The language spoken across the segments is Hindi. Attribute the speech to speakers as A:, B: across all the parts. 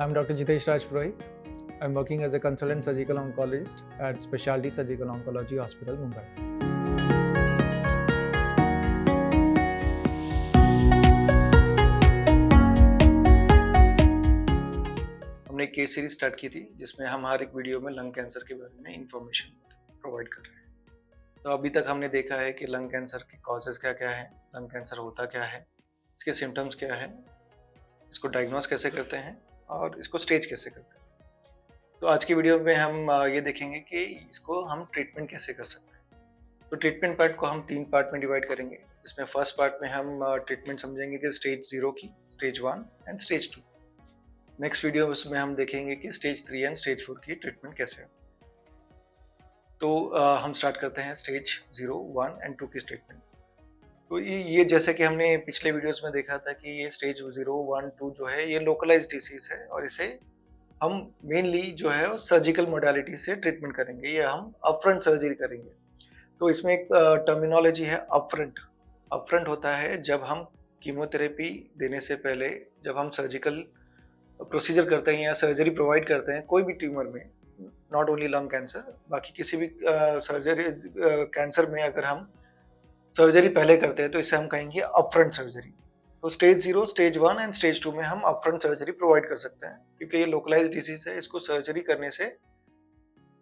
A: I'm Dr. Jitesh Raj Purohit. I'm working as a consultant surgical oncologist at Specialty Surgical Oncology Hospital, Mumbai. हमने एक केस सीरीज स्टार्ट की थी जिसमें हम हर एक वीडियो में लंग कैंसर के बारे में इंफॉर्मेशन प्रोवाइड कर रहे हैं। तो अभी तक हमने देखा है कि लंग कैंसर के कॉजेज़ क्या क्या हैं, लंग कैंसर होता क्या है, इसके सिम्टम्स क्या हैं, इसको डायग्नोस कैसे करते हैं और इसको स्टेज कैसे करते हैं। तो आज की वीडियो में हम ये देखेंगे कि इसको हम ट्रीटमेंट कैसे कर सकते हैं। तो ट्रीटमेंट पार्ट को हम 3 पार्ट में डिवाइड करेंगे। इसमें फर्स्ट पार्ट में हम ट्रीटमेंट समझेंगे कि स्टेज 0 की, stage 1 and stage 2। Next video उसमें हम देखेंगे कि स्टेज 3 एंड स्टेज 4 की ट्रीटमेंट कैसे है। तो हम स्टार्ट करते हैं स्टेज 0, 1 एंड 2 की ट्रीटमेंट। तो ये जैसे कि हमने पिछले वीडियोस में देखा था कि ये स्टेज 0, 1, 2 जो है ये लोकलाइज्ड डिसीज है और इसे हम मेनली जो है सर्जिकल मोडालिटी से ट्रीटमेंट करेंगे, ये हम अपफ्रंट सर्जरी करेंगे। तो इसमें एक टर्मिनोलॉजी है अपफ्रंट। अपफ्रंट होता है जब हम कीमोथेरेपी देने से पहले, जब हम सर्जिकल प्रोसीजर करते हैं या सर्जरी प्रोवाइड करते हैं कोई भी ट्यूमर में, नॉट ओनली लंग कैंसर, बाकी किसी भी सर्जरी कैंसर में अगर हम सर्जरी पहले करते हैं तो इसे हम कहेंगे अपफ्रंट सर्जरी। तो स्टेज 0, स्टेज 1 एंड स्टेज 2 में हम अपफ्रंट सर्जरी प्रोवाइड कर सकते हैं क्योंकि ये लोकलाइज्ड डिसीज है। इसको सर्जरी करने से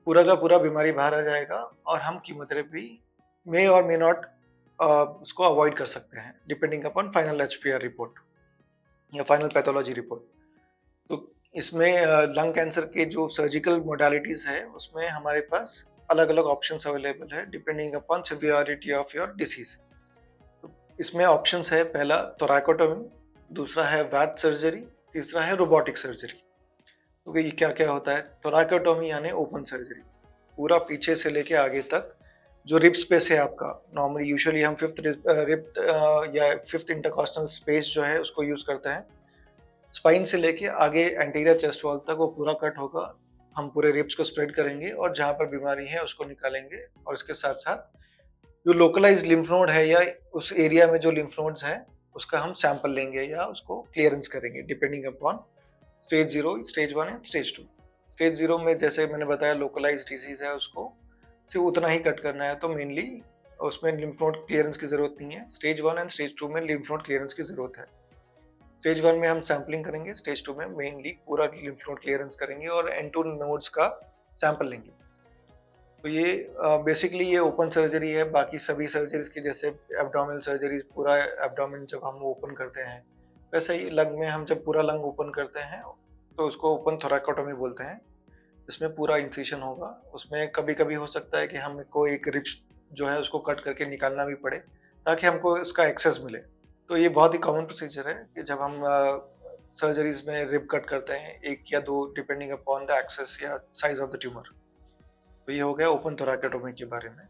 A: पूरा का पूरा बीमारी बाहर आ जाएगा और हम कीमोथेरेपी मे और मे नॉट उसको अवॉइड कर सकते हैं depending upon final HPR report या फाइनल पैथोलॉजी रिपोर्ट। तो इसमें लंग कैंसर के जो सर्जिकल मोडालिटीज़ है उसमें हमारे पास अलग अलग ऑप्शंस अवेलेबल है depending upon severity of your disease. तो इसमें ऑप्शंस है, पहला थोरैकोटोमी, दूसरा है वैट सर्जरी, तीसरा है रोबोटिक सर्जरी। तो ये क्या क्या होता है? थोरैकोटोमी यानी ओपन सर्जरी, पूरा पीछे से लेके आगे तक जो रिब स्पेस है आपका, नॉर्मली यूजुअली हम फिफ्थ रिब या फिफ्थ इंटरकॉस्टल स्पेस जो है उसको यूज़ करते हैं। स्पाइन से लेके आगे एंटीरियर चेस्ट वॉल तक वो पूरा कट होगा। हम पूरे रिब्स को स्प्रेड करेंगे और जहाँ पर बीमारी है उसको निकालेंगे और इसके साथ साथ जो लोकलाइज्ड लिम्फ नोड है या उस एरिया में जो लिम्फ नोड्स हैं उसका हम सैंपल लेंगे या उसको क्लियरेंस करेंगे depending upon stage 0, stage 1 and stage 2। Stage 0 में जैसे मैंने बताया लोकलाइज्ड डिसीज है, उसको सिर्फ उतना ही कट करना है, तो मेनली उसमें लिम्फ नोड क्लियरेंस की ज़रूरत नहीं है। स्टेज 1 एंड स्टेज 2 में लिम्फ नोड क्लियरेंस की ज़रूरत है। स्टेज 1 में हम सैम्पलिंग करेंगे, स्टेज 2 में मेनली पूरा लिम्फ नोड क्लियरेंस करेंगे और N2 नोड्स का सैंपल लेंगे। तो ये बेसिकली ये ओपन सर्जरी है। बाकी सभी सर्जरीज की जैसे एब्डोमिनल सर्जरी, पूरा एब्डोमिन जब हम ओपन करते हैं, वैसे ही लंग में हम जब पूरा लंग ओपन करते हैं तो उसको ओपन थोरैकोटोमी बोलते हैं। इसमें पूरा इंसिशन होगा। उसमें कभी कभी हो सकता है कि हमको एक रिब्स जो है उसको कट करके निकालना भी पड़े ताकि हमको इसका एक्सेस मिले। तो ये बहुत ही कॉमन प्रोसीजर है कि जब हम सर्जरीज में रिब कट करते हैं, 1 या 2 डिपेंडिंग अपॉन द एक्सेस या साइज ऑफ द ट्यूमर। तो ये हो गया ओपन थोरैकोटोमी के बारे में।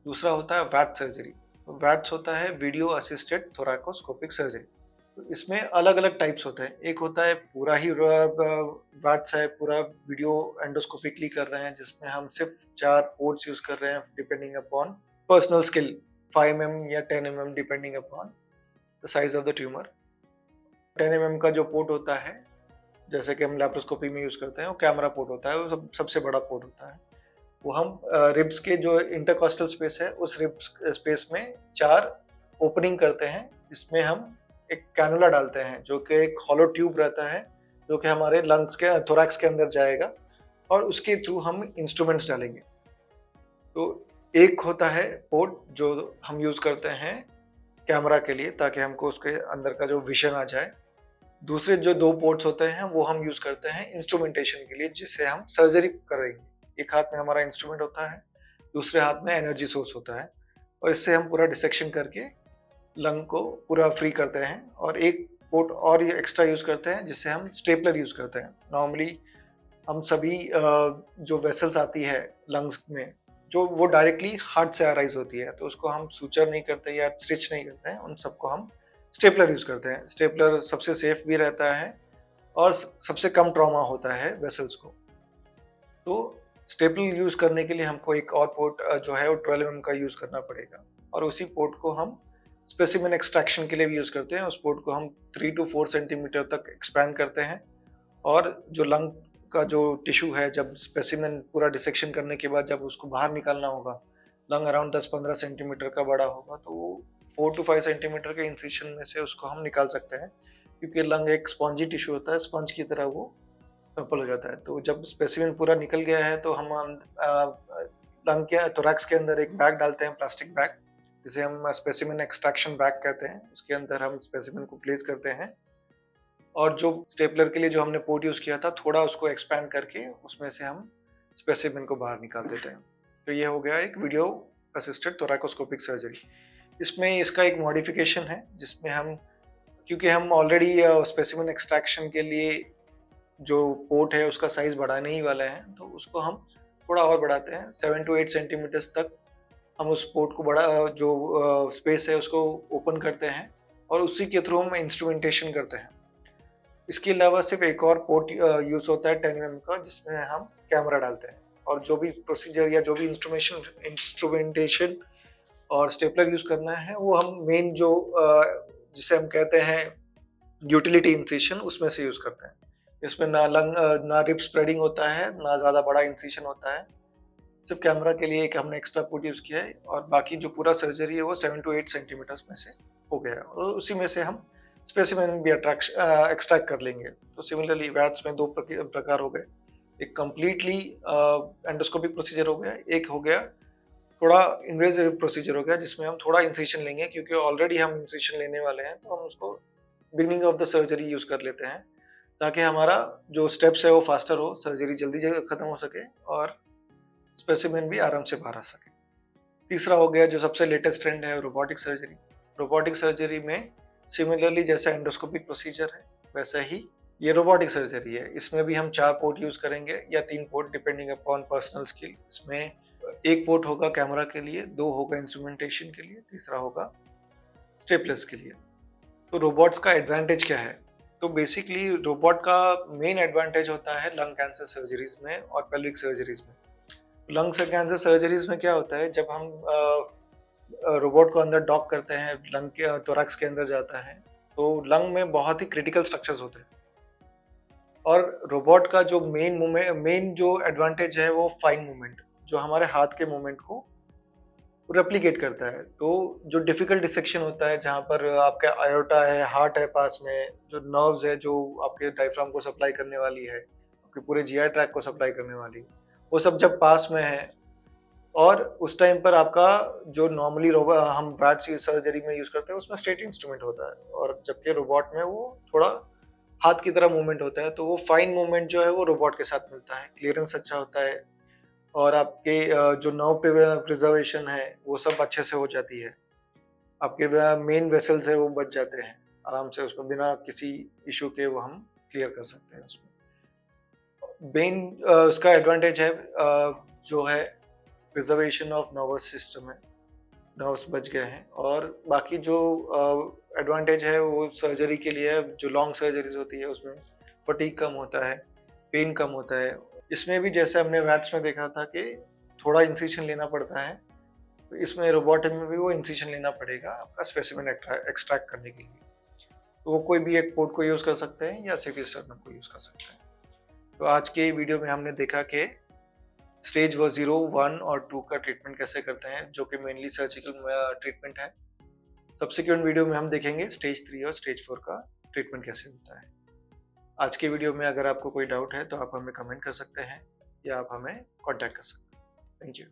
A: दूसरा होता है वैट सर्जरी। तो वैट्स होता है वीडियो असिस्टेड थोरैकोस्कोपिक सर्जरी। तो इसमें अलग अलग टाइप्स होते हैं। एक होता है पूरा ही वैट्स है, पूरा वीडियो एंडोस्कोपिकली कर रहे हैं जिसमें हम सिर्फ 4 पोर्ट्स यूज कर रहे हैं depending upon personal skill, 5 mm या 10 mm depending upon the size of the tumour. 10 mm का जो पोर्ट होता है, जैसे कि हम लैप्रोस्कोपी में यूज करते हैं, वो कैमरा पोर्ट होता है, वो सबसे बड़ा पोर्ट होता है। वो हम रिब्स के जो इंटरकॉस्टल स्पेस है उस रिब्स स्पेस में 4 ओपनिंग करते हैं। इसमें हम एक कैनुला डालते हैं जो कि एक हॉलो ट्यूब रहता है जो कि हमारे लंग्स के थोरैक्स के अंदर जाएगा और उसके थ्रू हम इंस्ट्रूमेंट्स डालेंगे। तो एक होता है पोर्ट जो हम यूज करते हैं कैमरा के लिए ताकि हमको उसके अंदर का जो विजन आ जाए। दूसरे जो 2 पोर्ट्स होते हैं वो हम यूज करते हैं इंस्ट्रूमेंटेशन के लिए, जिससे हम सर्जरी करेंगे। एक हाथ में हमारा इंस्ट्रूमेंट होता है, दूसरे हाथ में एनर्जी सोर्स होता है और इससे हम पूरा डिसेक्शन करके लंग को पूरा फ्री करते हैं। और एक पोर्ट और एक्स्ट्रा यूज करते हैं जिससे हम स्टेपलर यूज करते हैं। नॉर्मली हम सभी जो वेसल्स आती है लंग्स में, जो वो डायरेक्टली हार्ट से अराइज होती है, तो उसको हम सूचर नहीं करते या स्टिच नहीं करते हैं, उन सबको हम स्टेपलर यूज करते हैं। स्टेपलर सबसे सेफ भी रहता है और सबसे कम ट्रॉमा होता है वेसल्स को। तो स्टेपलर यूज करने के लिए हमको एक और पोर्ट जो है वो 12 mm का यूज करना पड़ेगा और उसी पोर्ट को हम स्पेसिमेन एक्सट्रैक्शन के लिए भी यूज करते हैं। उस पोर्ट को हम 3 to 4 सेंटीमीटर तक एक्सपैंड करते हैं और जो लंग का जो टिश्यू है, जब स्पेसिमेन पूरा डिसेक्शन करने के बाद जब उसको बाहर निकालना होगा, लंग अराउंड 10-15 सेंटीमीटर का बड़ा होगा, तो वो 4 टू 5 सेंटीमीटर के इंसिशन में से उसको हम निकाल सकते हैं, क्योंकि लंग एक स्पॉन्जी टिश्यू होता है, स्पंज की तरह वो पर्पल हो जाता है। तो जब स्पेसिमेन पूरा निकल गया है तो हम लंग के थोरैक्स के अंदर एक बैग डालते हैं, प्लास्टिक बैग, जिसे हम स्पेसिमेन एक्सट्रैक्शन बैग कहते हैं। उसके अंदर हम स्पेसिमेन को प्लेस करते हैं और जो स्टेपलर के लिए जो हमने पोर्ट यूज़ किया था, थोड़ा उसको एक्सपैंड करके उसमें से हम स्पेसिमेन को बाहर निकाल देते हैं। तो ये हो गया एक वीडियो असिस्टेड थोरैकोस्कोपिक सर्जरी। इसमें इसका एक मॉडिफिकेशन है, जिसमें हम, क्योंकि हम ऑलरेडी स्पेसिमेन एक्सट्रैक्शन के लिए जो पोर्ट है उसका साइज़ बढ़ाने ही वाले हैं, तो उसको हम थोड़ा और बढ़ाते हैं 7 टू 8 सेंटीमीटर्स तक। हम उस पोर्ट को जो स्पेस है उसको ओपन करते हैं और उसी के थ्रू हम इंस्ट्रूमेंटेशन करते हैं। इसके अलावा सिर्फ एक और पोर्ट यूज़ होता है 10 mm का, जिसमें हम कैमरा डालते हैं, और जो भी प्रोसीजर या जो भी इंस्ट्रूमेंटेशन और स्टेपलर यूज़ करना है वो हम मेन जो जिसे हम कहते हैं यूटिलिटी इंसिशन, उसमें से यूज़ करते हैं। इसमें ना रिप स्प्रेडिंग होता है, ना ज़्यादा बड़ा इंसिशन होता है। सिर्फ कैमरा के लिए एक हमने एक्स्ट्रा पोर्ट यूज़ किया है, और बाकी जो पूरा सर्जरी है वो 7 टू 8 सेंटीमीटर्स में से हो गया है, और उसी में से हम स्पेसिमेन भी एक्सट्रैक्ट कर लेंगे। तो सिमिलरली वैट्स में 2 प्रकार हो गए, एक कम्प्लीटली एंडोस्कोपिक प्रोसीजर हो गया, एक हो गया थोड़ा इन्वेजिव प्रोसीजर हो गया, जिसमें हम थोड़ा इंसिशन लेंगे, क्योंकि ऑलरेडी हम इंसिशन लेने वाले हैं, तो हम उसको beginning of the surgery use कर लेते हैं, ताकि हमारा जो स्टेप्स है वो फास्टर हो, सर्जरी जल्दी खत्म हो सके और स्पेसिमेन भी आराम से बाहर आ सके। तीसरा हो गया जो सबसे लेटेस्ट ट्रेंड है, रोबोटिक सर्जरी। रोबोटिक सर्जरी में सिमिलरली जैसा एंडोस्कोपिक प्रोसीजर है, वैसा ही ये रोबोटिक सर्जरी है। इसमें भी हम 4 पोर्ट यूज़ करेंगे या 3 port, depending upon personal skill. इसमें 1 पोर्ट होगा कैमरा के लिए, 2 होगा इंस्ट्रूमेंटेशन के लिए, तीसरा होगा स्टेपलर्स के लिए। तो रोबोट्स का एडवांटेज क्या है? तो बेसिकली रोबोट का मेन एडवांटेज होता है लंग कैंसर सर्जरीज में और पेल्विक सर्जरीज में। लंग कैंसर सर्जरीज में क्या होता है, जब हम रोबोट को अंदर डॉक करते हैं, लंग के थोरैक्स के अंदर जाता है, तो लंग में बहुत ही क्रिटिकल स्ट्रक्चर्स होते हैं, और रोबोट का जो मेन जो एडवांटेज है वो फाइन मूवमेंट, जो हमारे हाथ के मूवमेंट को रेप्लिकेट करता है। तो जो डिफिकल्ट डिसेक्शन होता है, जहाँ पर आपका आयोटा है, हार्ट है पास में, जो नर्व्स है जो आपके डायफ्राम को सप्लाई करने वाली है, आपके पूरे जीआई ट्रैक्ट को सप्लाई करने वाली है, वो सब जब पास में है, और उस टाइम पर आपका जो नॉर्मली हम वैट सर्जरी में यूज़ करते हैं उसमें स्ट्रेट इंस्ट्रूमेंट होता है, और जबकि रोबोट में वो थोड़ा हाथ की तरह मूवमेंट होता है, तो वो फाइन मूवमेंट जो है वो रोबोट के साथ मिलता है, क्लियरेंस अच्छा होता है, और आपके जो नर्व प्रिजर्वेशन है वो सब अच्छे से हो जाती है। आपके मेन वेसल्स है वो बच जाते हैं आराम से, उसको बिना किसी इशू के वो हम क्लियर कर सकते हैं उसमें। मेन उसका एडवांटेज है जो है प्रिजर्वेशन ऑफ नर्वस सिस्टम है, नर्व्स बच गए हैं, और बाकी जो एडवांटेज है वो सर्जरी के लिए है, जो लॉन्ग सर्जरीज होती है उसमें फटीग कम होता है, पेन कम होता है। इसमें भी जैसे हमने वैट्स में देखा था कि थोड़ा इंसिशन लेना पड़ता है, तो इसमें रोबोटिक में भी वो इंसिशन लेना पड़ेगा आपका स्पेसिमेन एक्सट्रैक्ट करने के लिए। तो वो कोई भी एक पोर्ट को यूज़ कर सकते हैं या सीटी स्टर्नम को यूज़ कर सकते हैं। तो आज के वीडियो में हमने देखा कि स्टेज 0, 1 और 2 का ट्रीटमेंट कैसे करते हैं, जो कि मेनली सर्जिकल ट्रीटमेंट है। सब्सिक्वेंट वीडियो में हम देखेंगे स्टेज 3 और स्टेज 4 का ट्रीटमेंट कैसे होता है। आज के वीडियो में अगर आपको कोई डाउट है तो आप हमें कमेंट कर सकते हैं या आप हमें कॉन्टैक्ट कर सकते हैं। Thank you.